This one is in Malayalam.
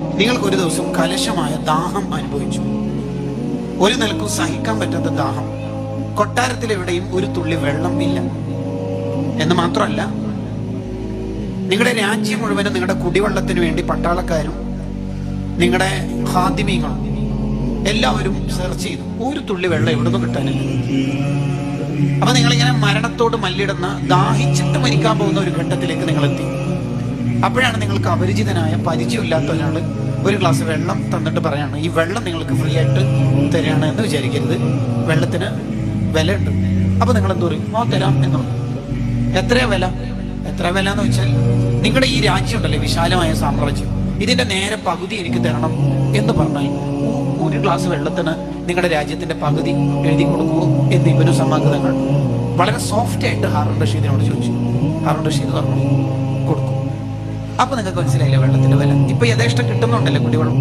നിങ്ങൾക്ക് ഒരു ദിവസം കലശമായ ദാഹം അനുഭവിച്ചു. ഒരു നിലക്കും സഹിക്കാൻ പറ്റാത്ത ദാഹം. കൊട്ടാരത്തിൽ എവിടെയും ഒരു തുള്ളി വെള്ളം ഇല്ല എന്ന് മാത്രമല്ല, നിങ്ങളുടെ രാജ്യം മുഴുവനും നിങ്ങളുടെ കുടിവെള്ളത്തിന് വേണ്ടി പട്ടാളക്കാരും നിങ്ങളുടെ ഹാദിമീങ്ങളും എല്ലാവരും സെർച്ച് ചെയ്തു. ഒരു തുള്ളി വെള്ളം എവിടുന്ന് കിട്ടാനില്ല. അപ്പൊ നിങ്ങളിങ്ങനെ മരണത്തോട് മല്ലിടുന്ന, ദാഹിച്ചിട്ട് മരിക്കാൻ പോകുന്ന ഒരു ഘട്ടത്തിലേക്ക് നിങ്ങൾ എത്തി. അപ്പോഴാണ് നിങ്ങൾക്ക് അപരിചിതനായ, പരിചയമില്ലാത്ത ഒരാൾ ഒരു ഗ്ലാസ് വെള്ളം തന്നിട്ട് പറയാണ്, ഈ വെള്ളം നിങ്ങൾക്ക് ഫ്രീ ആയിട്ട് തരികയാണ് എന്ന് വിചാരിക്കരുത്, വെള്ളത്തിന് വില ഉണ്ട്. അപ്പൊ നിങ്ങൾ എന്ത് പറയും? തരാം എന്ന് പറഞ്ഞു. എത്രയാ വില? എത്ര വില എന്ന് വെച്ചാൽ, നിങ്ങളുടെ ഈ രാജ്യം ഉണ്ടല്ലേ, വിശാലമായ സാമ്രാജ്യം, ഇതിന്റെ നേരെ പകുതി എനിക്ക് തരണം എന്ന് പറഞ്ഞാൽ ഒരു ഗ്ലാസ് വെള്ളത്തിന് നിങ്ങളുടെ രാജ്യത്തിന്റെ പകുതി എഴുതി കൊടുക്കുമോ എന്ന് ഇവനും സമാഗതങ്ങൾ വളരെ സോഫ്റ്റ് ആയിട്ട് ഹാറൂൺ റഷീദിനോട് ചോദിച്ചു. ഹാറൂൺ റഷീദ് പറഞ്ഞു കൊടുക്കും. അപ്പൊ നിങ്ങൾക്ക് മനസ്സിലായില്ലേ വെള്ളത്തിന്റെ വില? ഇപ്പൊ യഥേഷ്ടം കിട്ടുന്നുണ്ടല്ലോ കുടിവെള്ളം.